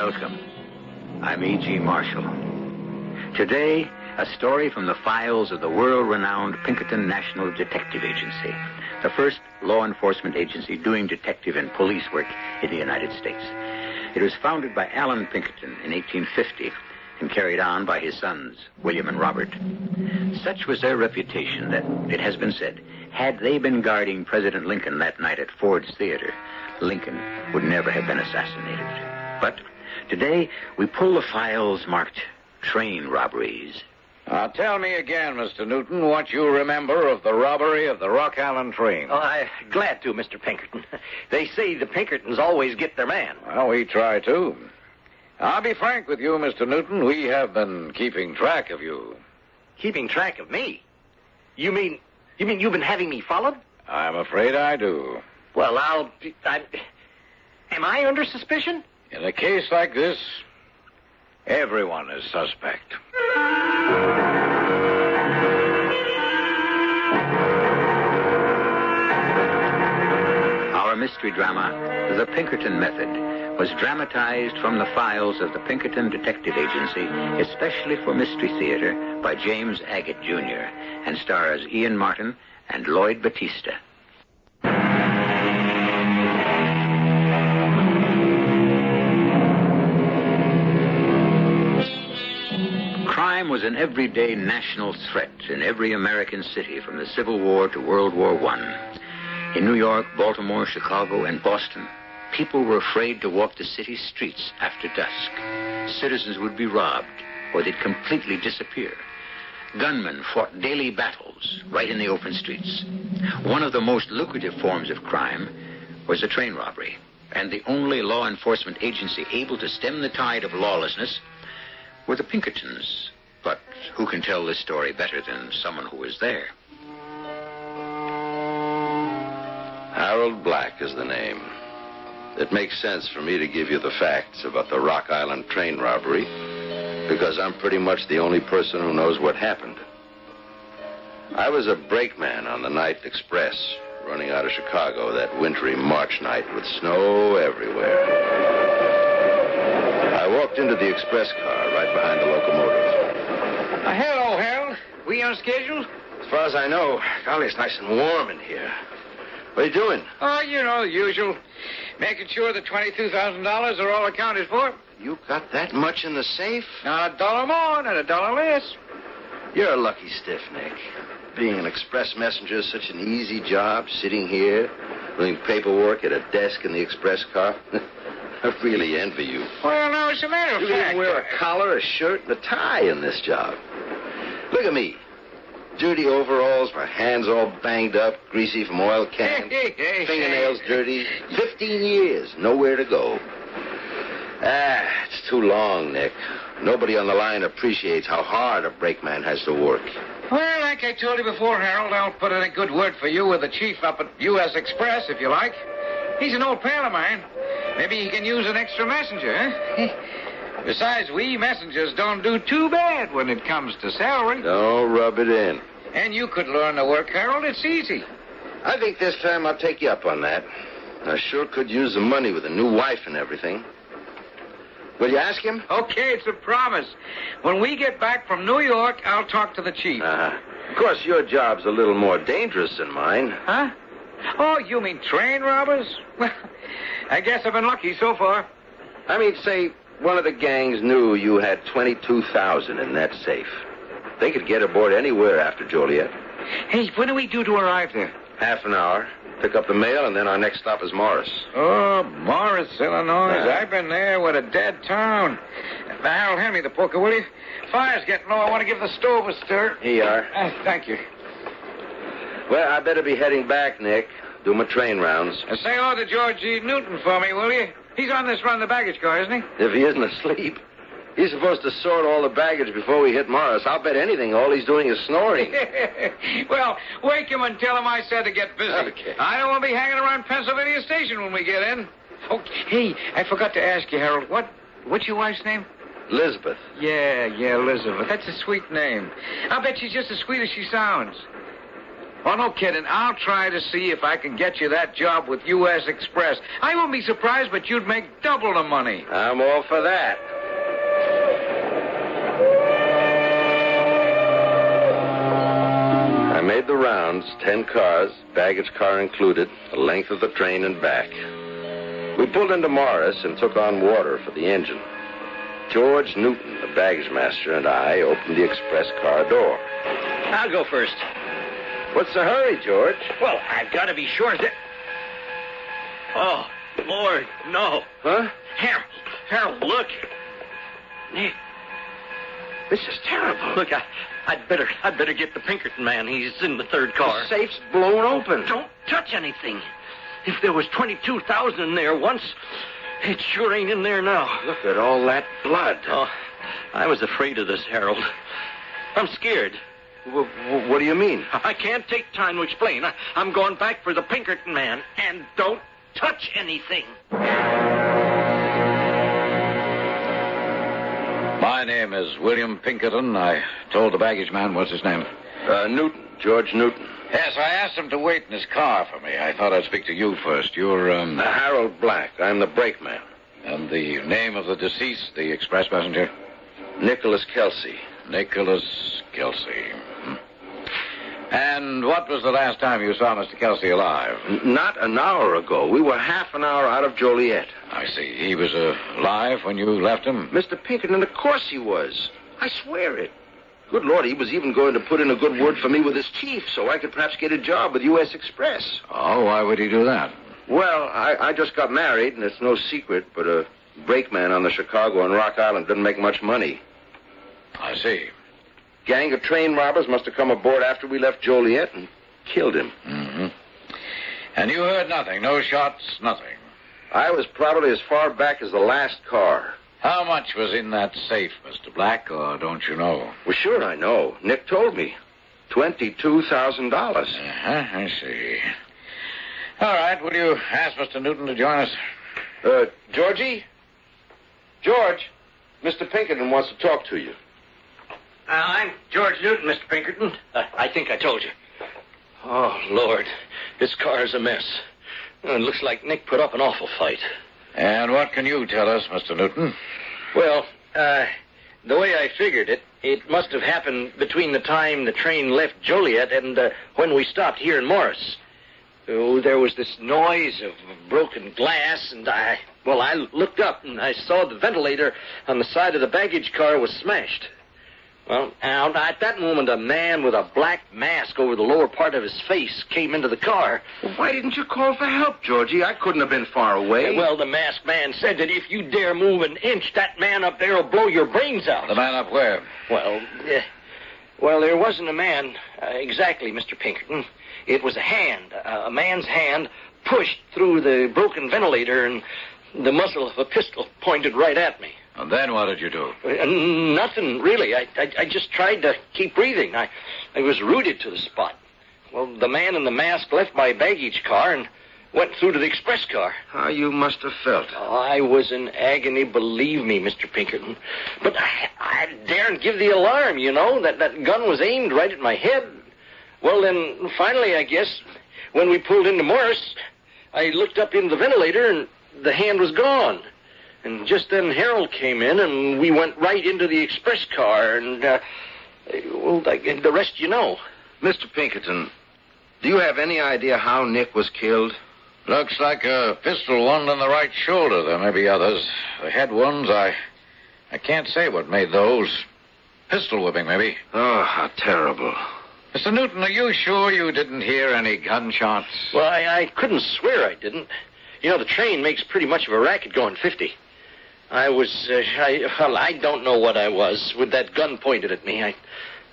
Welcome. I'm E.G. Marshall. Today, a story from the files of the world-renowned Pinkerton National Detective Agency, the first law enforcement agency doing detective and police work in the United States. It was founded by Alan Pinkerton in 1850 and carried on by his sons, William and Robert. Such was their reputation that, it has been said, had they been guarding President Lincoln that night at Ford's Theater, Lincoln would never have been assassinated. But today, we pull the files marked train robberies. Tell me again, Mr. Newton, what you remember of the robbery of the Rock Island train. Oh, I'm glad to, Mr. Pinkerton. They say the Pinkertons always get their man. Well, we try to. I'll be frank with you, Mr. Newton. We have been keeping track of you. Keeping track of me? You mean you've been having me followed? I'm afraid I do. Well, am I under suspicion? In a case like this, everyone is suspect. Our mystery drama, The Pinkerton Method, was dramatized from the files of the Pinkerton Detective Agency, especially for Mystery Theater, by James Agate, Jr., and stars Ian Martin and Lloyd Battista. Crime was an everyday national threat in every American city from the Civil War to World War I. In New York, Baltimore, Chicago, and Boston, people were afraid to walk the city's streets after dusk. Citizens would be robbed, or they'd completely disappear. Gunmen fought daily battles right in the open streets. One of the most lucrative forms of crime was the train robbery, and the only law enforcement agency able to stem the tide of lawlessness were the Pinkertons. But who can tell this story better than someone who was there? Harold Black is the name. It makes sense for me to give you the facts about the Rock Island train robbery because I'm pretty much the only person who knows what happened. I was a brakeman on the Night Express running out of Chicago that wintry March night with snow everywhere. I walked into the express car right behind the locomotive. Hello, Harold. We on schedule? As far as I know, golly, it's nice and warm in here. What are you doing? Oh, you know, the usual. Making sure the $22,000 are all accounted for. You got that much in the safe? Not a dollar more, not a dollar less. You're a lucky stiff, Nick. Being an express messenger is such an easy job, sitting here, doing paperwork at a desk in the express car. I really envy you. Well, no, it's a matter of You fact. even wear a collar, a shirt, and a tie in this job. Look at me. Dirty overalls, my hands all banged up, greasy from oil cans, fingernails dirty. 15 years, nowhere to go. It's too long, Nick. Nobody on the line appreciates how hard a brakeman has to work. Well, like I told you before, Harold, I'll put in a good word for you with the chief up at U.S. Express, if you like. He's an old pal of mine. Maybe he can use an extra messenger, eh? Besides, we messengers don't do too bad when it comes to salary. Don't rub it in. And you could learn the work, Harold. It's easy. I think this time I'll take you up on that. I sure could use the money with a new wife and everything. Will you ask him? Okay, it's a promise. When we get back from New York, I'll talk to the chief. Of course, your job's a little more dangerous than mine. Huh? Oh, you mean train robbers? Well, I guess I've been lucky so far. I mean, say, one of the gangs knew you had $22,000 in that safe. They could get aboard anywhere after Joliet. Hey, when do we due to arrive there? Half an hour. Pick up the mail, and then our next stop is Morris. Oh, Morris, Illinois. I've been there. What a dead town. Harold, hand me the poker, will you? Fire's getting low. I want to give the stove a stir. Here you are. Thank you. Well, I better be heading back, Nick. Do my train rounds. Say hello to George G. Newton for me, will you? He's on this run of the baggage car, isn't he? If he isn't asleep. He's supposed to sort all the baggage before we hit Morris. I'll bet anything all he's doing is snoring. Well, wake him and tell him I said to get busy. Okay. I don't want to be hanging around Pennsylvania Station when we get in. Oh, hey, I forgot to ask you, Harold. What's your wife's name? Elizabeth. Yeah, Elizabeth. That's a sweet name. I'll bet she's just as sweet as she sounds. Oh, no kidding. I'll try to see if I can get you that job with U.S. Express. I won't be surprised, but you'd make double the money. I'm all for that. I made the rounds, 10 cars, baggage car included, the length of the train and back. We pulled into Morris and took on water for the engine. George Newton, the baggage master, and I opened the express car door. I'll go first. What's the hurry, George? Well, I've got to be sure that... Oh, Lord, no. Huh? Harold, look. Nick, This is terrible. look, I'd better get the Pinkerton man. He's in the third car. The safe's blown open. Don't touch anything. If there was 22,000 in there once, it sure ain't in there now. Look at all that blood. Oh, I was afraid of this, Harold. I'm scared. What do you mean? I can't take time to explain. I'm going back for the Pinkerton man. And don't touch anything. My name is William Pinkerton. I told the baggage man, what's his name? Newton. George Newton. Yes, I asked him to wait in his car for me. I thought I'd speak to you first. You're, Harold Black. I'm the brakeman. And the name of the deceased, the express passenger? Nicholas Kelsey. Nicholas Kelsey. And what was the last time you saw Mr. Kelsey alive? Not an hour ago. We were half an hour out of Joliet. I see. He was alive when you left him? Mr. Pinkerton, of course he was. I swear it. Good Lord, he was even going to put in a good word for me with his chief so I could perhaps get a job with U.S. Express. Oh, why would he do that? Well, I just got married, and it's no secret, but a brakeman on the Chicago and Rock Island doesn't make much money. I see. Gang of train robbers must have come aboard after we left Joliet and killed him. Mm-hmm. And you heard nothing? No shots, nothing? I was probably as far back as the last car. How much was in that safe, Mr. Black, or don't you know? Well, sure I know. Nick told me. $22,000. I see. All right, will you ask Mr. Newton to join us? Georgie? George, Mr. Pinkerton wants to talk to you. I'm George Newton, Mr. Pinkerton. I think I told you. Oh, Lord, this car's a mess. It looks like Nick put up an awful fight. And what can you tell us, Mr. Newton? Well, the way I figured it, it must have happened between the time the train left Joliet and when we stopped here in Morris. Oh, there was this noise of broken glass, and I looked up, and I saw the ventilator on the side of the baggage car was smashed. Well, now, at that moment, a man with a black mask over the lower part of his face came into the car. Well, why didn't you call for help, Georgie? I couldn't have been far away. Well, the masked man said that if you dare move an inch, that man up there will blow your brains out. The man up where? Well, there wasn't a man exactly, Mr. Pinkerton. It was a hand, a man's hand pushed through the broken ventilator, and the muzzle of a pistol pointed right at me. And then what did you do? Nothing, really. I just tried to keep breathing. I was rooted to the spot. Well, the man in the mask left my baggage car and went through to the express car. How you must have felt. Oh, I was in agony, believe me, Mr. Pinkerton. But I daren't give the alarm, you know. That gun was aimed right at my head. Well, then, finally, I guess, when we pulled into Morris, I looked up into the ventilator and the hand was gone. And just then Harold came in, and we went right into the express car, and, the rest you know. Mr. Pinkerton, do you have any idea how Nick was killed? Looks like a pistol wound on the right shoulder. There may be others. The head wounds, I can't say what made those. Pistol whipping, maybe. Oh, how terrible. Mr. Newton, are you sure you didn't hear any gunshots? Well, I couldn't swear I didn't. You know, the train makes pretty much of a racket going 50. I don't know what I was with that gun pointed at me. I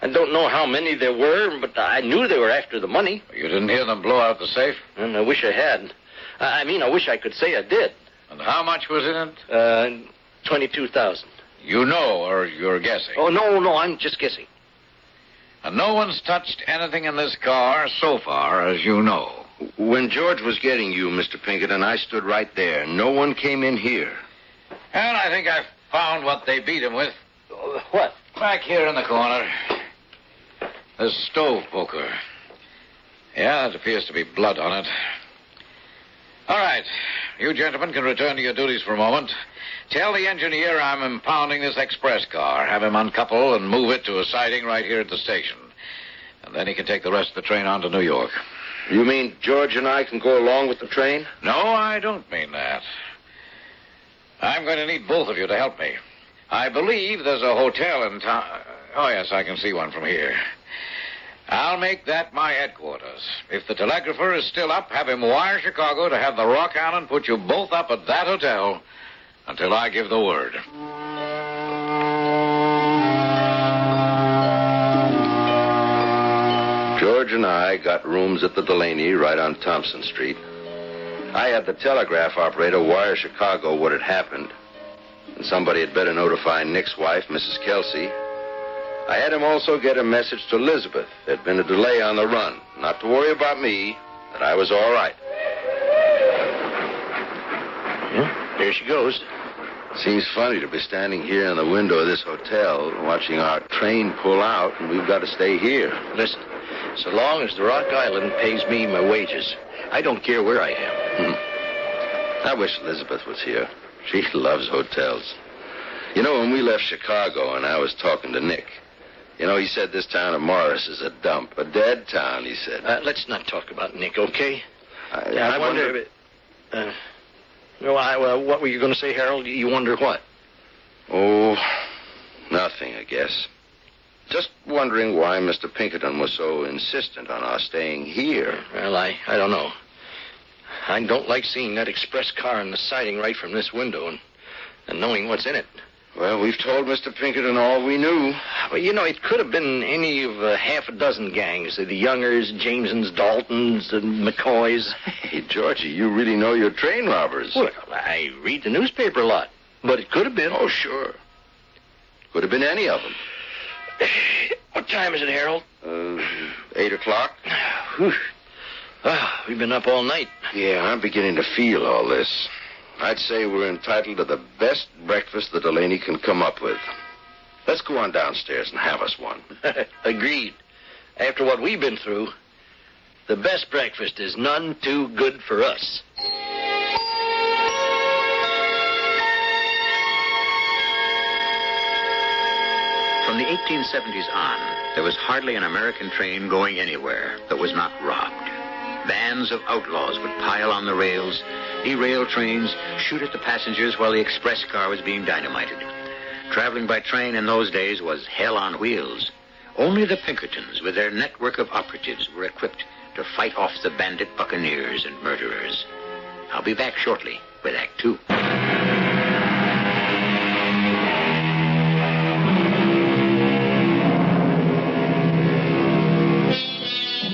don't know how many there were, but I knew they were after the money. You didn't hear them blow out the safe? And I wish I had. I wish I could say I did. And how much was in it? 22,000. You know, or you're guessing? Oh, no, I'm just guessing. And no one's touched anything in this car so far, as you know. When George was getting you, Mr. Pinkerton, I stood right there. No one came in here. And I think I've found what they beat him with. What? Back here in the corner. The stove poker. Yeah, there appears to be blood on it. All right. You gentlemen can return to your duties for a moment. Tell the engineer I'm impounding this express car. Have him uncouple and move it to a siding right here at the station. And then he can take the rest of the train on to New York. You mean George and I can go along with the train? No, I don't mean that. I'm going to need both of you to help me. I believe there's a hotel in town. Oh, yes, I can see one from here. I'll make that my headquarters. If the telegrapher is still up, have him wire Chicago to have the Rock Island put you both up at that hotel until I give the word. George and I got rooms at the Delaney right on Thompson Street. I had the telegraph operator wire Chicago what had happened, and somebody had better notify Nick's wife, Mrs. Kelsey. I had him also get a message to Elizabeth. There'd been a delay on the run. Not to worry about me, that I was all right. Yeah, there she goes. Seems funny to be standing here in the window of this hotel watching our train pull out, and we've got to stay here. Listen, so long as the Rock Island pays me my wages, I don't care where I am. I wish Elizabeth was here. She loves hotels. You know, when we left Chicago and I was talking to Nick, he said this town of Morris is a dump, a dead town, he said. Let's not talk about Nick, okay? I wonder... What were you going to say, Harold? You wonder what? Oh, nothing, I guess. Just wondering why Mr. Pinkerton was so insistent on our staying here. Well, I don't know. I don't like seeing that express car in the siding right from this window and knowing what's in it. Well, we've told Mr. Pinkerton all we knew. Well, it could have been any of half a dozen gangs. The Youngers, Jamesons, Daltons, and McCoys. Hey, Georgie, you really know your train robbers. Well, I read the newspaper a lot. But it could have been. Oh, sure. Could have been any of them. What time is it, Harold? 8 o'clock. We've been up all night. Yeah, I'm beginning to feel all this. I'd say we're entitled to the best breakfast the Delaney can come up with. Let's go on downstairs and have us one. Agreed. After what we've been through, the best breakfast is none too good for us. From the 1870s on, there was hardly an American train going anywhere that was not robbed. Bands of outlaws would pile on the rails, derail trains, shoot at the passengers while the express car was being dynamited. Traveling by train in those days was hell on wheels. Only the Pinkertons, with their network of operatives, were equipped to fight off the bandit buccaneers and murderers. I'll be back shortly with Act Two.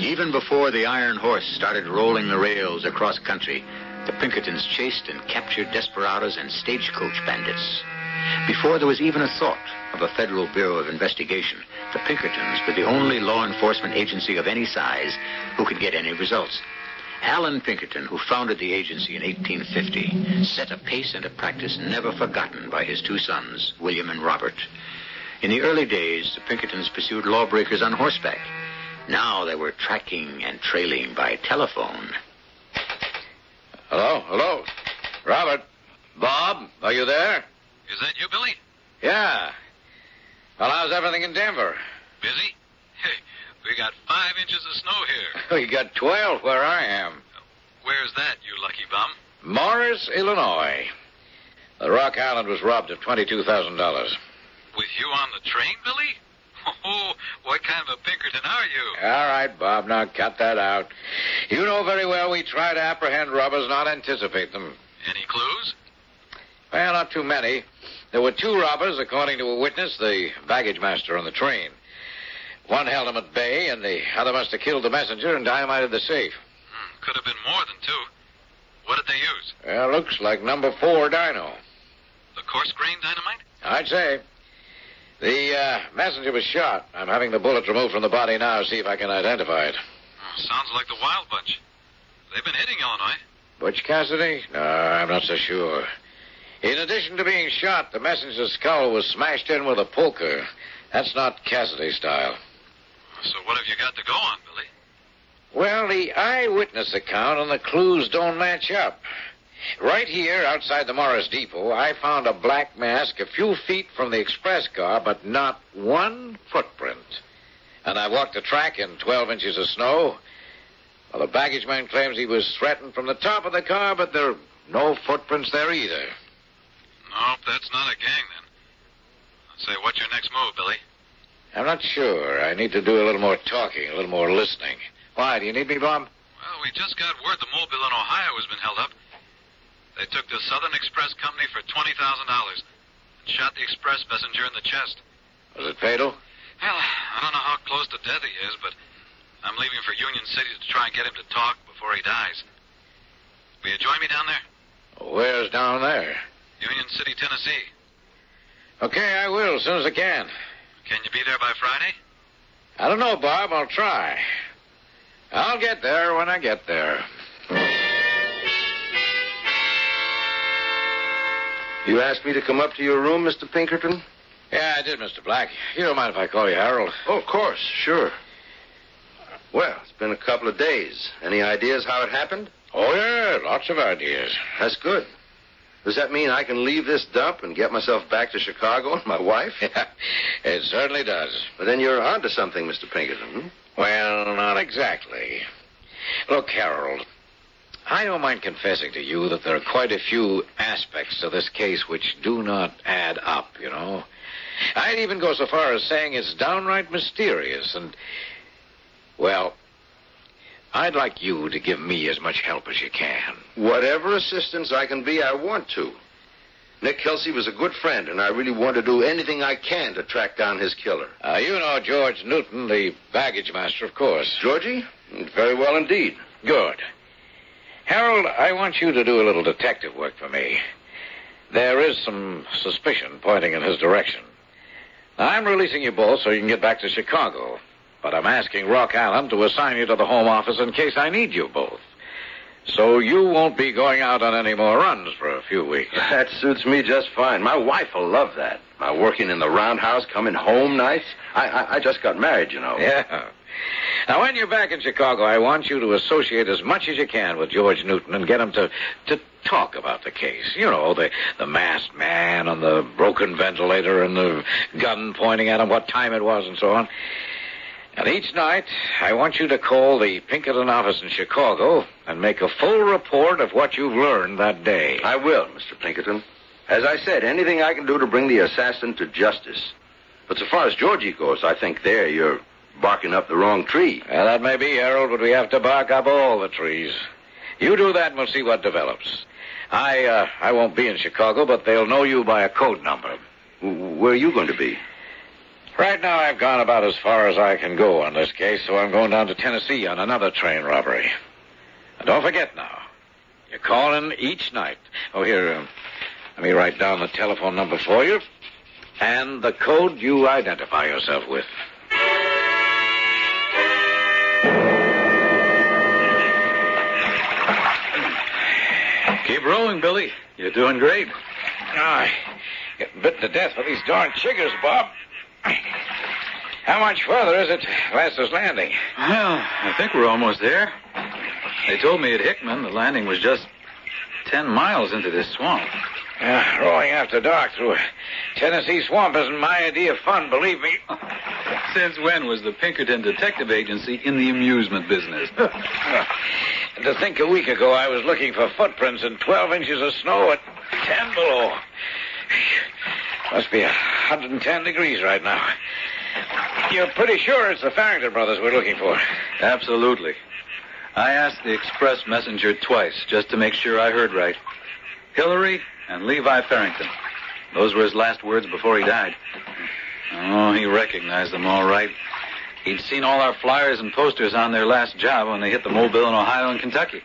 Even before the Iron Horse started rolling the rails across country, the Pinkertons chased and captured desperados and stagecoach bandits. Before there was even a thought of a Federal Bureau of Investigation, the Pinkertons were the only law enforcement agency of any size who could get any results. Allen Pinkerton, who founded the agency in 1850, set a pace and a practice never forgotten by his two sons, William and Robert. In the early days, the Pinkertons pursued lawbreakers on horseback. Now they were tracking and trailing by telephone. Hello? Robert? Bob, are you there? Is that you, Billy? Yeah. Well, how's everything in Denver? Busy? Hey, we got 5 inches of snow here. You got 12 where I am. Where's that, you lucky bum? Morris, Illinois. The Rock Island was robbed of $22,000. With you on the train, Billy? Oh, what kind of a Pinkerton are you? All right, Bob, now cut that out. You know very well we try to apprehend robbers, not anticipate them. Any clues? Well, not too many. There were 2 robbers, according to a witness, the baggage master on the train. One held him at bay, and the other must have killed the messenger and dynamited the safe. Could have been more than 2. What did they use? Well, looks like number 4 dyno. The coarse grain dynamite? I'd say. The messenger was shot. I'm having the bullets removed from the body now to see if I can identify it. Sounds like the Wild Bunch. They've been hitting Illinois. Butch Cassidy? No, I'm not so sure. In addition to being shot, the messenger's skull was smashed in with a poker. That's not Cassidy style. So what have you got to go on, Billy? Well, the eyewitness account and the clues don't match up. Right here, outside the Morris Depot, I found a black mask a few feet from the express car, but not one footprint. And I walked the track in 12 inches of snow. Well, the baggage man claims he was threatened from the top of the car, but there are no footprints there either. Nope, that's not a gang, then. Say, what's your next move, Billy? I'm not sure. I need to do a little more talking, a little more listening. Why, do you need me, Bob? Well, we just got word the Mobile in Ohio has been held up. They took the Southern Express Company for $20,000 and shot the express messenger in the chest. Was it fatal? Well, I don't know how close to death he is, but I'm leaving for Union City to try and get him to talk before he dies. Will you join me down there? Where's down there? Union City, Tennessee. Okay, I will, as soon as I can. Can you be there by Friday? I don't know, Bob. I'll try. I'll get there when I get there. You asked me to come up to your room, Mr. Pinkerton? Yeah, I did, Mr. Black. You don't mind if I call you Harold? Oh, of course, sure. Well, it's been a couple of days. Any ideas how it happened? Oh, yeah, lots of ideas. That's good. Does that mean I can leave this dump and get myself back to Chicago and my wife? Yeah, it certainly does. But then you're onto something, Mr. Pinkerton. Well, not exactly. Look, Harold, I don't mind confessing to you that there are quite a few aspects to this case which do not add up, you know. I'd even go so far as saying it's downright mysterious and, well, I'd like you to give me as much help as you can. Whatever assistance I can be, I want to. Nick Kelsey was a good friend, and I really want to do anything I can to track down his killer. You know George Newton, the baggage master, of course. Georgie? Very well indeed. Good. Harold, I want you to do a little detective work for me. There is some suspicion pointing in his direction. Now, I'm releasing you both so you can get back to Chicago. But I'm asking Rock Island to assign you to the Home Office in case I need you both. So you won't be going out on any more runs for a few weeks. That suits me just fine. My wife will love that. My working in the roundhouse, coming home nights. I just got married, you know. Yeah. Now, when you're back in Chicago, I want you to associate as much as you can with George Newton and get him to talk about the case. You know, the masked man and the broken ventilator and the gun pointing at him, what time it was, and so on. And each night, I want you to call the Pinkerton office in Chicago and make a full report of what you've learned that day. I will, Mr. Pinkerton. As I said, anything I can do to bring the assassin to justice. But so far as Georgie goes, I think there you're barking up the wrong tree. Well, that may be, Harold, but we have to bark up all the trees. You do that and we'll see what develops. I won't be in Chicago, but they'll know you by a code number. Where are you going to be? Right now, I've gone about as far as I can go on this case, so I'm going down to Tennessee on another train robbery. And don't forget now, you call in each night. Oh, here, let me write down the telephone number for you and the code you identify yourself with. Keep rolling, Billy. You're doing great. I get bitten to death by these darn chiggers, Bob. How much further is it to Lester's Landing? Well, I think we're almost there. They told me at Hickman the landing was just 10 miles into this swamp. Rolling after dark through a Tennessee swamp isn't my idea of fun, believe me. Since when was the Pinkerton Detective Agency in the amusement business? And to think a week ago I was looking for footprints in 12 inches of snow at 10 below. Must be 110 degrees right now. You're pretty sure it's the Farrington brothers we're looking for? Absolutely. I asked the express messenger twice just to make sure I heard right. Hillary and Levi Farrington. Those were his last words before he died. Oh, he recognized them all right. He'd seen all our flyers and posters on their last job when they hit the Mobile in Ohio and Kentucky.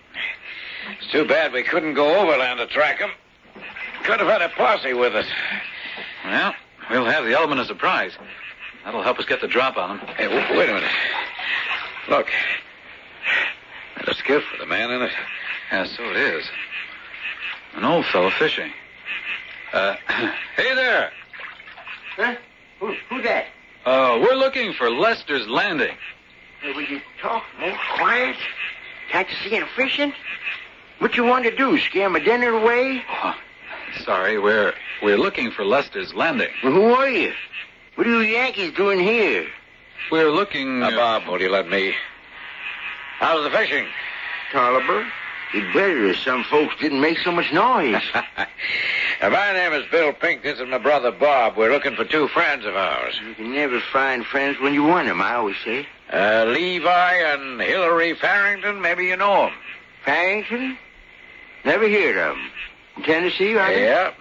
It's too bad we couldn't go overland to track them. Could have had a posse with us. Well, we'll have the element of surprise. That'll help us get the drop on them. Hey, wait a minute. Look. There's a skiff with a man in it. Yeah, so it is. An old fellow fishing. Hey there. Huh? Who's that? We're looking for Lester's Landing. Hey, will you talk more quiet? Can't you see him fishing? What you want to do, scare my dinner away? Oh, sorry, we're looking for Lester's Landing. Well, who are you? What are you Yankees doing here? We're looking... Now, Bob, will you let me? How's the fishing? Tolliver, you'd better if some folks didn't make so much noise. My name is Bill Pink. This is my brother Bob. We're looking for two friends of ours. You can never find friends when you want them, I always say. Levi and Hillary Farrington. Maybe you know them. Farrington? Never heard of them. In Tennessee, are they? Yeah.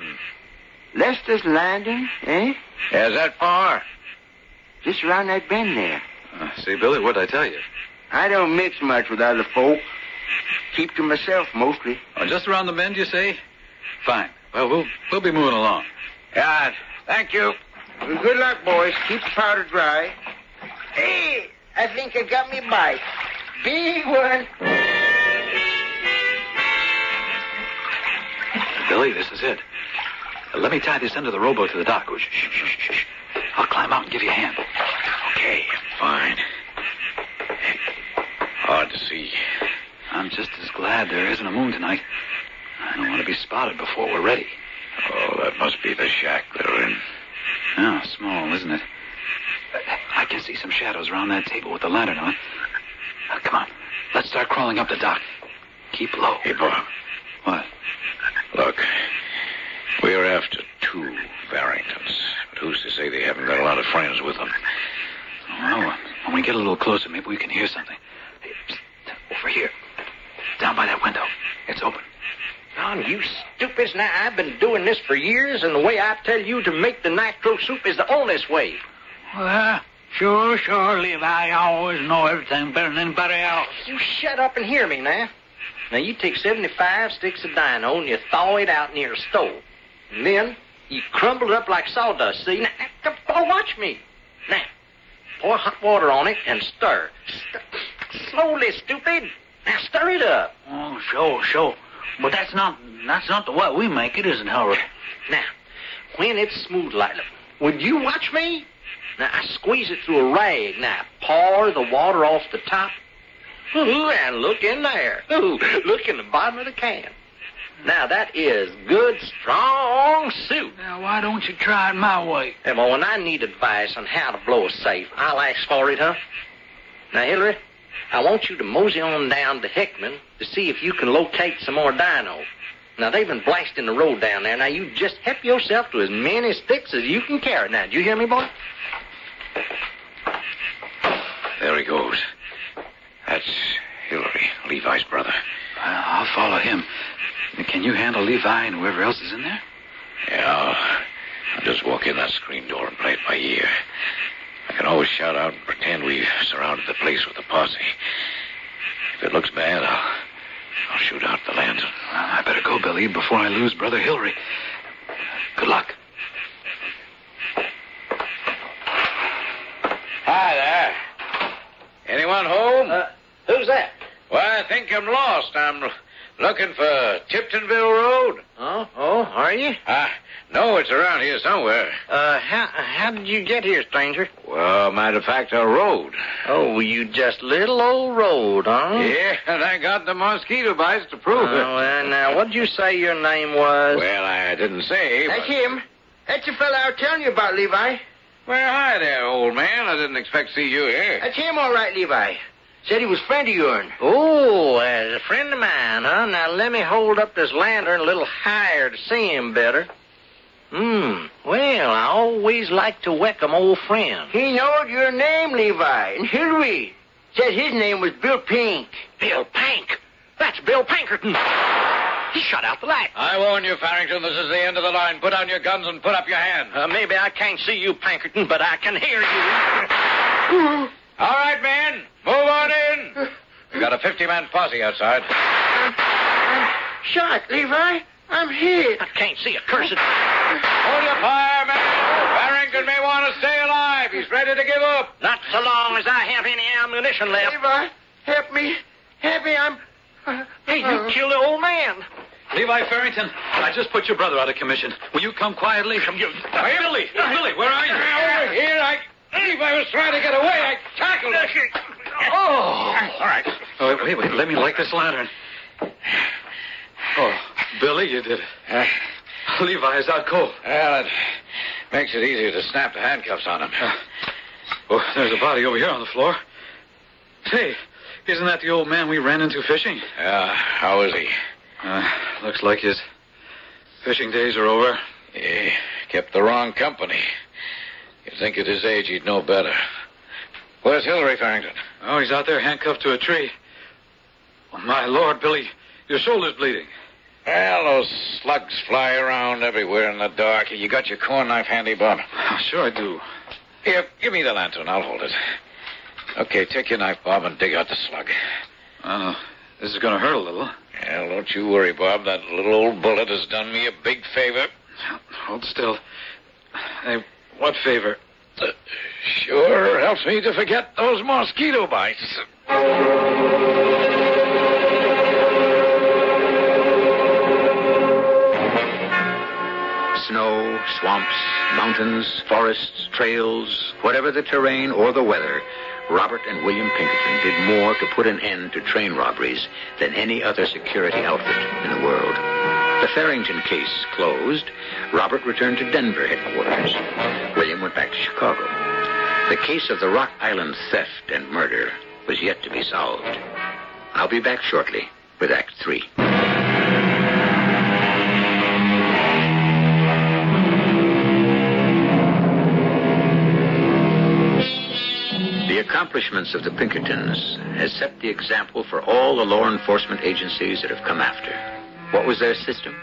Lester's Landing, eh? Is that far? Just around that bend there. See, Billy, what'd I tell you? I don't mix much with other folk. Keep to myself, mostly. Oh, just around the bend, you say? Fine. Well, we'll be moving along. Yeah, thank you. Well, good luck, boys. Keep the powder dry. Hey, I think I got me a bite. Big one. Billy, this is it. Let me tie this end of the rowboat to the dock. Shh, shh, shh, shh. I'll climb out and give you a hand. Okay, fine. Hard to see. I'm just as glad there isn't a moon tonight. I don't want to be spotted before we're ready. Oh, that must be the shack they're in. Oh, small, isn't it? I can see some shadows around that table with the lantern on. Come on. Let's start crawling up the dock. Keep low. Hey, Bob. What? Look, we're after two Farringtons. But who's to say they haven't got a lot of friends with them? Well, when we get a little closer, maybe we can hear something. Hey, psst, over here. Down by that window. It's open. Don, you stupids. Now, I've been doing this for years, and the way I tell you to make the nitro soup is the honest way. Well, sure, Levi. I always know everything better than anybody else. You shut up and hear me now. Now, you take 75 sticks of dino and you thaw it out near a stove. And then you crumble it up like sawdust, see? Now, watch me. Now, pour hot water on it and stir. Slowly, stupid. Now, stir it up. Oh, sure. But that's not the way we make it, is it, Howard? Now, when it's smooth like that, would you watch me? Now, I squeeze it through a rag. Now, pour the water off the top. Ooh, and look in there. Ooh, look in the bottom of the can. Now, that is good, strong soup. Now, why don't you try it my way? Yeah, well, when I need advice on how to blow a safe, I'll ask for it, huh? Now, Hillary, I want you to mosey on down to Hickman to see if you can locate some more dino. Now, they've been blasting the road down there. Now, you just help yourself to as many sticks as you can carry. Now, do you hear me, boy? There he goes. That's Hillary, Levi's brother. I'll follow him. Can you handle Levi and whoever else is in there? Yeah, I'll just walk in that screen door and play it by ear. I can always shout out and pretend we've surrounded the place with a posse. If it looks bad, I'll shoot out the lantern. I better go, Billy, before I lose Brother Hillary. Good luck. Hi there. Anyone home? Who's that? Well, I think I'm lost. I'm looking for Tiptonville Road. Oh, are you? No, it's around here somewhere. How did you get here, stranger? Well, matter of fact, a road. Oh, you just little old road, huh? Yeah, and I got the mosquito bites to prove it. Well, now, what'd you say your name was? Well, I didn't say. That's him. That's the fella I was telling you about, Levi. Well, hi there, old man. I didn't expect to see you here. That's him, all right, Levi. Said he was a friend of yours. Oh, as a friend of mine, huh? Now, let me hold up this lantern a little higher to see him better. Well, I always like to welcome old friends. He knowed your name, Levi, and Hillary. Said his name was Bill Pink. Bill Pink? That's Bill Pinkerton. He shut out the light. I warn you, Farrington, this is the end of the line. Put down your guns and put up your hand. Maybe I can't see you, Pinkerton, but I can hear you. All right, men. Move on in. We got a 50-man posse outside. I'm shot, Levi. I'm hit. I can't see a cursed... Hold your fire, man. Farrington may want to stay alive. He's ready to give up. Not so long as I have any ammunition left. Levi, help me. I'm... Hey, you killed the old man. Levi Farrington, I just put your brother out of commission. Will you come quietly? Billy, where are you? Over here. Levi was trying to get away. I tackled him. All right. Oh, wait. Let me light this lantern. Oh, Billy, you did it. Levi is out cold. Well, it makes it easier to snap the handcuffs on him. Oh, there's a body over here on the floor. Say, isn't that the old man we ran into fishing? How is he? Looks like his fishing days are over. He kept the wrong company. You'd think at his age he'd know better. Where's Hillary Farrington? Oh, he's out there handcuffed to a tree. Oh, my Lord, Billy, your shoulder's bleeding. Well, those slugs fly around everywhere in the dark. You got your corn knife handy, Bob? Oh, sure I do. Here, give me the lantern. I'll hold it. Okay, take your knife, Bob, and dig out the slug. I know. This is going to hurt a little. Well, don't you worry, Bob. That little old bullet has done me a big favor. Hold still. Hey, what favor? Sure helps me to forget those mosquito bites. Snow, swamps, mountains, forests, trails, whatever the terrain or the weather, Robert and William Pinkerton did more to put an end to train robberies than any other security outfit in the world. The Farrington case closed, Robert returned to Denver headquarters. William went back to Chicago. The case of the Rock Island theft and murder was yet to be solved. I'll be back shortly with Act 3. The accomplishments of the Pinkertons has set the example for all the law enforcement agencies that have come after. What was their system?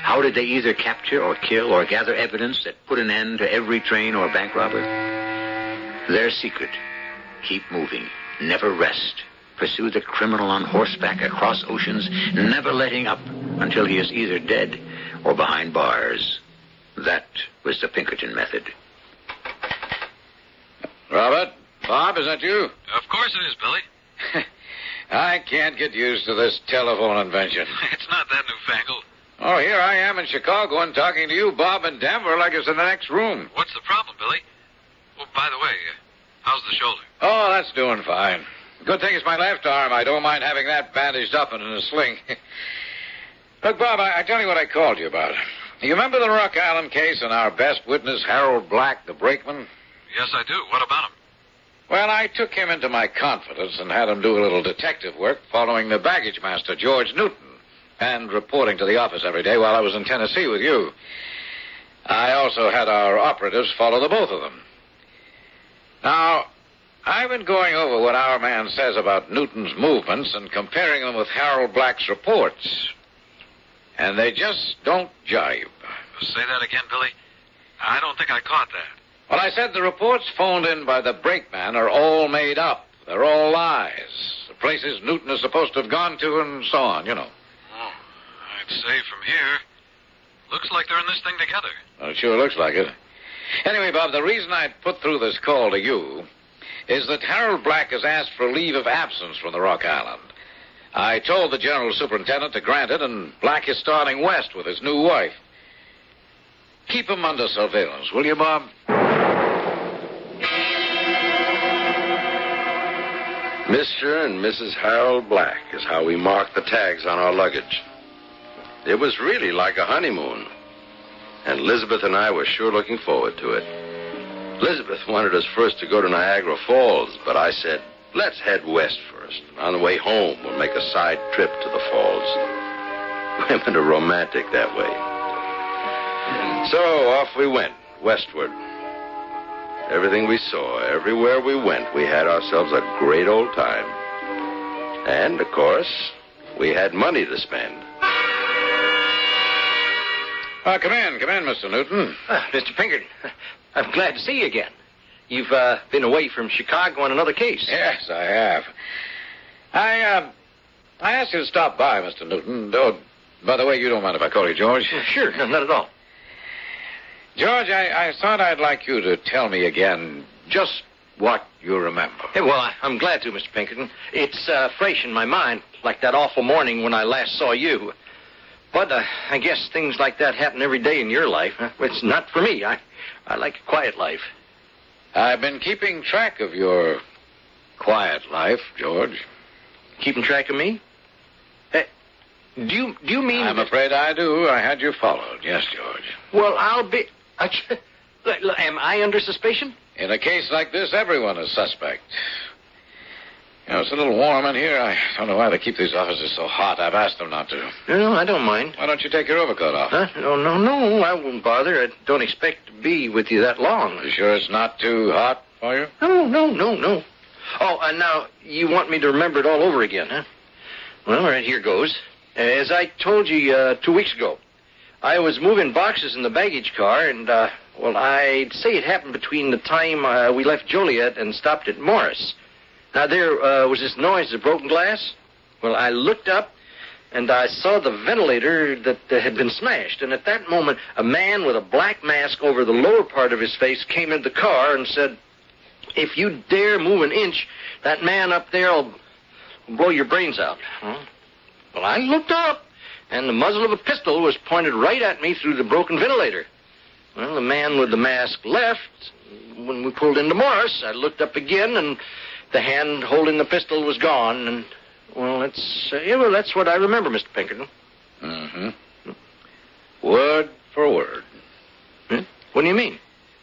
How did they either capture or kill or gather evidence that put an end to every train or bank robber? Their secret: keep moving, never rest. Pursue the criminal on horseback across oceans, never letting up until he is either dead or behind bars. That was the Pinkerton method. Robert? Bob, is that you? Of course it is, Billy. I can't get used to this telephone invention. It's not that newfangled. Oh, here I am in Chicago and talking to you, Bob, in Denver like it's in the next room. What's the problem, Billy? Well, by the way, how's the shoulder? Oh, that's doing fine. Good thing it's my left arm. I don't mind having that bandaged up and in a sling. Look, Bob, I tell you what I called you about. You remember the Rock Island case and our best witness, Harold Black, the brakeman? Yes, I do. What about him? Well, I took him into my confidence and had him do a little detective work following the baggage master, George Newton, and reporting to the office every day while I was in Tennessee with you. I also had our operatives follow the both of them. Now, I've been going over what our man says about Newton's movements and comparing them with Harold Black's reports. And they just don't jibe. Say that again, Billy. I don't think I caught that. Well, I said the reports phoned in by the brakeman are all made up. They're all lies. The places Newton is supposed to have gone to and so on, you know. Oh, I'd say from here, looks like they're in this thing together. Well, it sure looks like it. Anyway, Bob, the reason I put through this call to you is that Harold Black has asked for a leave of absence from the Rock Island. I told the general superintendent to grant it, and Black is starting west with his new wife. Keep him under surveillance, will you, Bob? Mr. and Mrs. Harold Black is how we marked the tags on our luggage. It was really like a honeymoon. And Elizabeth and I were sure looking forward to it. Elizabeth wanted us first to go to Niagara Falls, but I said, let's head west first. On the way home, we'll make a side trip to the falls. Women are romantic that way. So off we went, westward. Everything we saw, everywhere we went, we had ourselves a great old time. And, of course, we had money to spend. Come in, Mr. Newton. Mr. Pinkerton, I'm glad to see you again. You've been away from Chicago on another case. Yes, I have. I asked you to stop by, Mr. Newton. Oh, by the way, you don't mind if I call you George? Sure, no, not at all. George, I thought I'd like you to tell me again just what you remember. Hey, well, I'm glad to, Mr. Pinkerton. It's fresh in my mind, like that awful morning when I last saw you. But I guess things like that happen every day in your life. Huh? It's not for me. I like a quiet life. I've been keeping track of your quiet life, George. Keeping track of me? Do you mean... I'm afraid I do. I had you followed. Yes, George. Well, I'll be... Am I under suspicion? In a case like this, everyone is suspect. You know, it's a little warm in here. I don't know why they keep these offices so hot. I've asked them not to. No, I don't mind. Why don't you take your overcoat off? Huh? No, I won't bother. I don't expect to be with you that long. You sure it's not too hot for you? No. Oh, and now you want me to remember it all over again, huh? Well, all right, here goes. As I told you 2 weeks ago, I was moving boxes in the baggage car, and, well, I'd say it happened between the time we left Joliet and stopped at Morris. Now, there was this noise of broken glass. Well, I looked up, and I saw the ventilator that had been smashed. And at that moment, a man with a black mask over the lower part of his face came into the car and said, "If you dare move an inch, that man up there will blow your brains out." Huh? Well, I looked up, and the muzzle of a pistol was pointed right at me through the broken ventilator. Well, the man with the mask left. When we pulled into Morris, I looked up again, and the hand holding the pistol was gone. And, well, that's what I remember, Mr. Pinkerton. Mm-hmm. Word for word. What do you mean?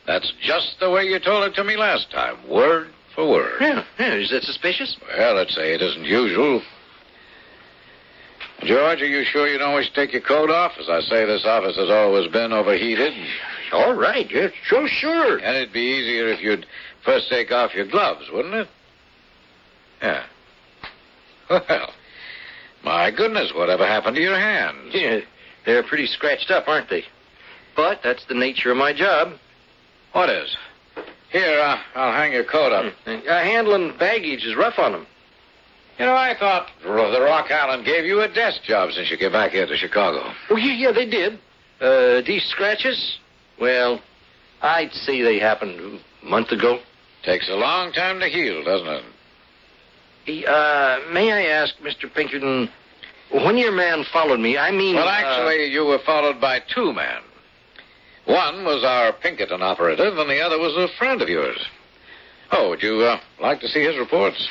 That's just the way you told it to me last time. Word for word. Yeah. Is that suspicious? Well, let's say it isn't usual. George, are you sure you don't wish to take your coat off? As I say, this office has always been overheated. All right, yeah, sure. And it'd be easier if you'd first take off your gloves, wouldn't it? Yeah. Well, my goodness, whatever happened to your hands? Yeah, they're pretty scratched up, aren't they? But that's the nature of my job. What is? Here, I'll hang your coat up. Handling baggage is rough on them. You know, I thought the Rock Island gave you a desk job since you came back here to Chicago. Oh, yeah, they did. These scratches, well, I'd say they happened a month ago. Takes a long time to heal, doesn't it? May I ask, Mr. Pinkerton, when your man followed me, I mean... Well, actually, you were followed by two men. One was our Pinkerton operative, and the other was a friend of yours. Oh, would you like to see his reports?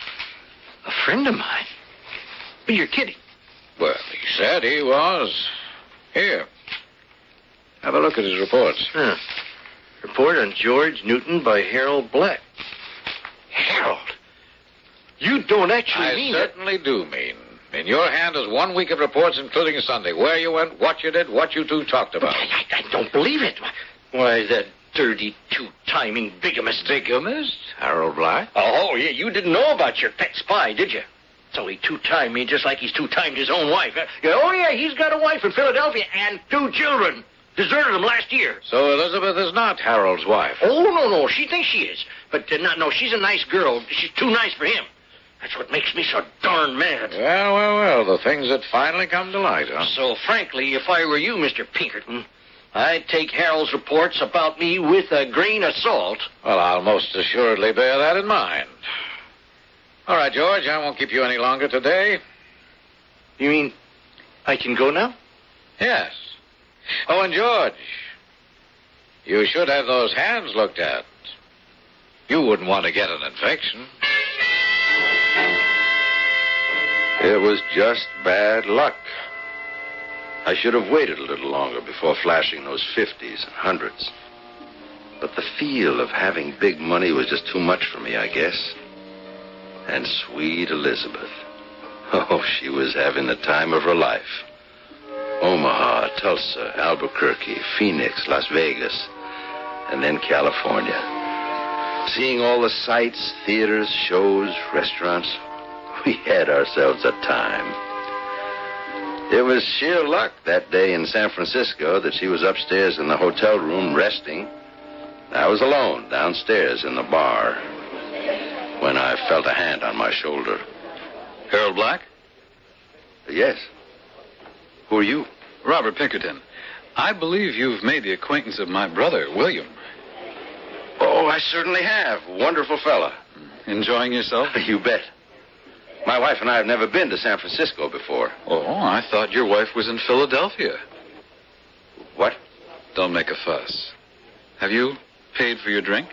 A friend of mine? But you're kidding. Well, he said he was. Here. Have a look at his reports. Report on George Newton by Harold Black. Harold? You don't actually mean I certainly do mean. In your hand is 1 week of reports, including Sunday. Where you went, what you did, what you two talked about. I don't believe it. Why, that dirty, two-timing bigamist. Bigamist? Harold Black? Oh, yeah, you didn't know about your pet spy, did you? So he two-timed me just like he's two-timed his own wife. Oh, yeah, he's got a wife in Philadelphia and 2 children. Deserted him last year. So Elizabeth is not Harold's wife? Oh, no, she thinks she is. But, no, she's a nice girl. She's too nice for him. That's what makes me so darn mad. Well, the things that finally come to light, huh? So, frankly, if I were you, Mr. Pinkerton, I'd take Harold's reports about me with a grain of salt. Well, I'll most assuredly bear that in mind. All right, George, I won't keep you any longer today. You mean I can go now? Yes. Oh, and George, you should have those hands looked at. You wouldn't want to get an infection. It was just bad luck. I should have waited a little longer before flashing those 50s and 100s. But the feel of having big money was just too much for me, I guess. And sweet Elizabeth. Oh, she was having the time of her life. Omaha, Tulsa, Albuquerque, Phoenix, Las Vegas, and then California. Seeing all the sights, theaters, shows, restaurants, we had ourselves a time. It was sheer luck that day in San Francisco that she was upstairs in the hotel room resting. I was alone downstairs in the bar when I felt a hand on my shoulder. Harold Black? Yes. Who are you? Robert Pinkerton. I believe you've made the acquaintance of my brother, William. Oh, I certainly have. Wonderful fella. Enjoying yourself? You bet. My wife and I have never been to San Francisco before. Oh, I thought your wife was in Philadelphia. What? Don't make a fuss. Have you paid for your drink?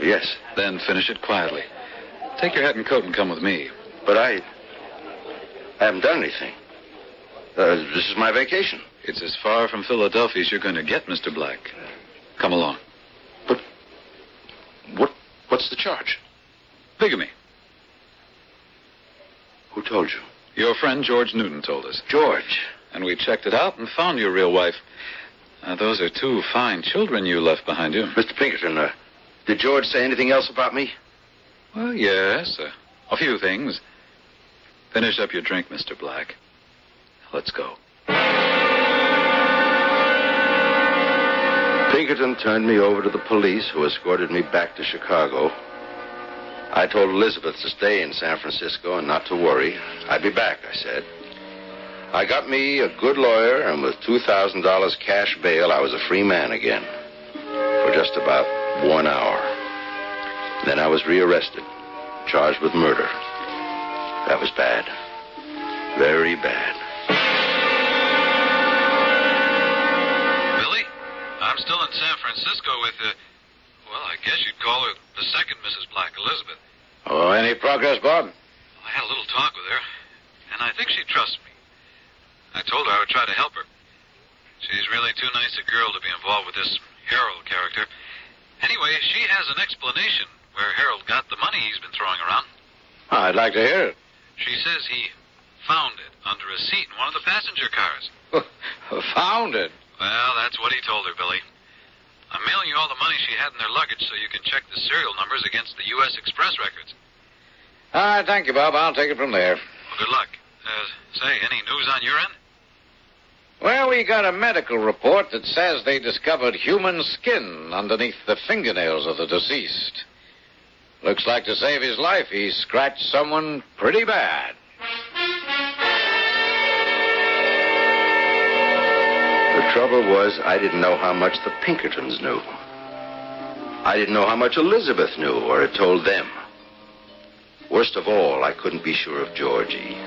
Yes. Then finish it quietly. Take your hat and coat and come with me. But I haven't done anything. This is my vacation. It's as far from Philadelphia as you're going to get, Mr. Black. Come along. But what's the charge? Bigamy. Who told you? Your friend George Newton told us. George. And we checked it out and found your real wife. Those are 2 fine children you left behind you. Mr. Pinkerton, did George say anything else about me? Well, yes. A few things. Finish up your drink, Mr. Black. Let's go. Pinkerton turned me over to the police, who escorted me back to Chicago. I told Elizabeth to stay in San Francisco and not to worry. I'd be back, I said. I got me a good lawyer, and with $2,000 cash bail, I was a free man again. For just about 1 hour. Then I was rearrested, charged with murder. That was bad. Very bad. Billy, I'm still in San Francisco with, well, I guess you'd call her the second Mrs. Black, Elizabeth. Oh, any progress, Bob? I had a little talk with her, and I think she trusts me. I told her I would try to help her. She's really too nice a girl to be involved with this Harold character. Anyway, she has an explanation where Harold got the money he's been throwing around. I'd like to hear it. She says he found it under a seat in one of the passenger cars. Found it? Well, that's what he told her, Billy. I'm mailing you all the money she had in her luggage so you can check the serial numbers against the U.S. Express records. All right, thank you, Bob. I'll take it from there. Well, good luck. Say, any news on your end? Well, we got a medical report that says they discovered human skin underneath the fingernails of the deceased. Looks like to save his life, he scratched someone pretty bad. The trouble was, I didn't know how much the Pinkertons knew. I didn't know how much Elizabeth knew or had told them. Worst of all, I couldn't be sure of Georgie.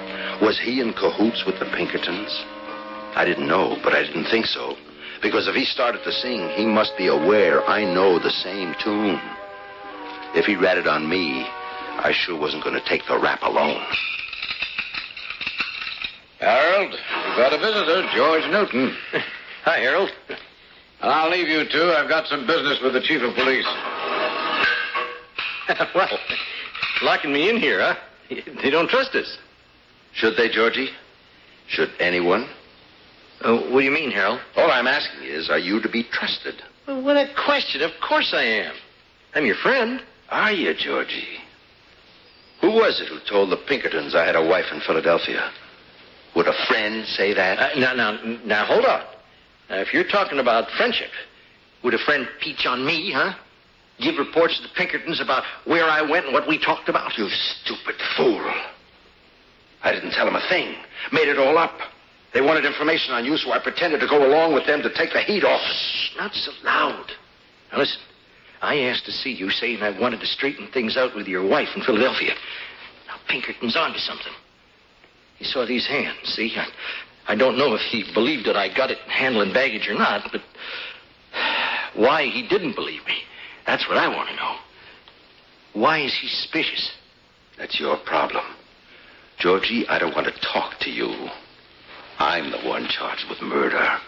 Was he in cahoots with the Pinkertons? I didn't know, but I didn't think so. Because if he started to sing, he must be aware I know the same tune. If he ratted on me, I sure wasn't going to take the rap alone. Harold, we've got a visitor, George Newton. Hi, Harold. I'll leave you two. I've got some business with the chief of police. Well, locking me in here, huh? They don't trust us. Should they, Georgie? Should anyone? What do you mean, Harold? All I'm asking is, are you to be trusted? Well, what a question. Of course I am. I'm your friend. Are you, Georgie? Who was it who told the Pinkertons I had a wife in Philadelphia? Would a friend say that? Now, hold on. Now, if you're talking about friendship, would a friend peach on me, huh? Give reports to the Pinkertons about where I went and what we talked about? You stupid fool. I didn't tell them a thing. Made it all up. They wanted information on you, so I pretended to go along with them to take the heat off. Shh, not so loud. Now, listen. I asked to see you, saying I wanted to straighten things out with your wife in Philadelphia. Now, Pinkerton's onto something. He saw these hands, see? I don't know if he believed that I got it handling baggage or not, but why he didn't believe me, that's what I want to know. Why is he suspicious? That's your problem. Georgie, I don't want to talk to you. I'm the one charged with murder.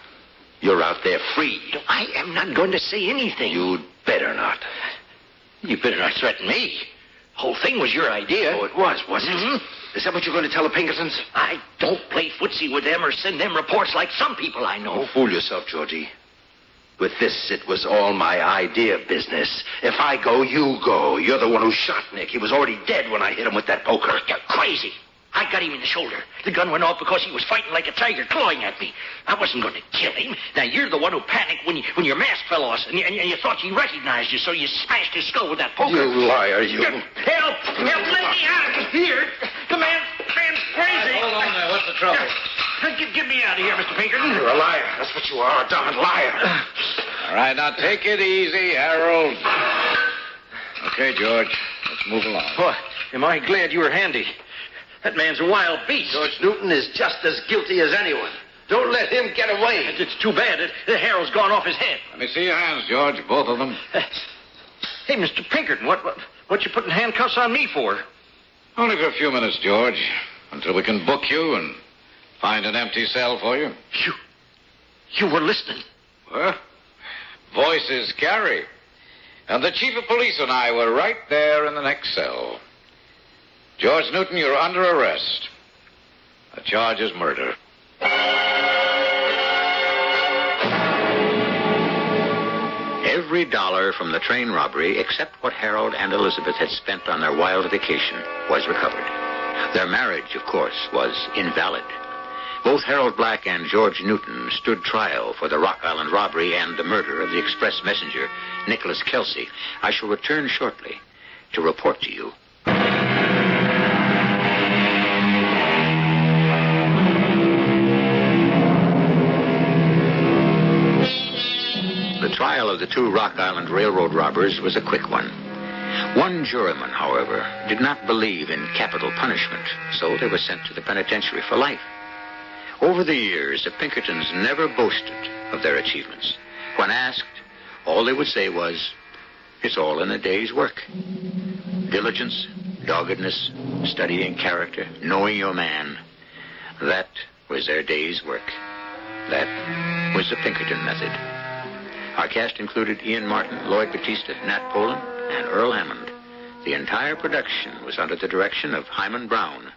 You're out there free. I am not going to say anything. You'd better not. You better not threaten me. The whole thing was your idea. Oh, it was, wasn't it? Is that what you're going to tell the Pinkertons? I don't play footsie with them or send them reports like some people I know. Don't fool yourself, Georgie. With this, it was all my idea business. If I go, you go. You're the one who shot Nick. He was already dead when I hit him with that poker. You're crazy. I got him in the shoulder. The gun went off because he was fighting like a tiger, clawing at me. I wasn't going to kill him. Now, you're the one who panicked when your mask fell off, and you thought he recognized you, so you smashed his skull with that poker. You liar, you. Help! Help! Let me out of here! The man's crazy. Hold on there. What's the trouble? Get me out of here, Mr. Pinkerton. You're a liar. That's what you are, a darn liar. All right, now take it easy, Harold. Okay, George, let's move along. Boy, am I glad you were handy. That man's a wild beast. George Newton is just as guilty as anyone. Don't let him get away. It's too bad. The Harold's gone off his head. Let me see your hands, George, both of them. Hey, Mr. Pinkerton, what you putting handcuffs on me for? Only for a few minutes, George, until we can book you and find an empty cell for you. You were listening. Well, voices carry. And the chief of police and I were right there in the next cell. George Newton, you're under arrest. The charge is murder. Every dollar from the train robbery, except what Harold and Elizabeth had spent on their wild vacation, was recovered. Their marriage, of course, was invalid. Both Harold Black and George Newton stood trial for the Rock Island robbery and the murder of the express messenger, Nicholas Kelsey. I shall return shortly to report to you. The trial of the two Rock Island Railroad robbers was a quick one. One juryman, however, did not believe in capital punishment, so they were sent to the penitentiary for life. Over the years, the Pinkertons never boasted of their achievements. When asked, all they would say was, "It's all in a day's work." Diligence, doggedness, studying character, knowing your man. That was their day's work. That was the Pinkerton method. Our cast included Ian Martin, Lloyd Batista, Nat Polen, and Earl Hammond. The entire production was under the direction of Hyman Brown.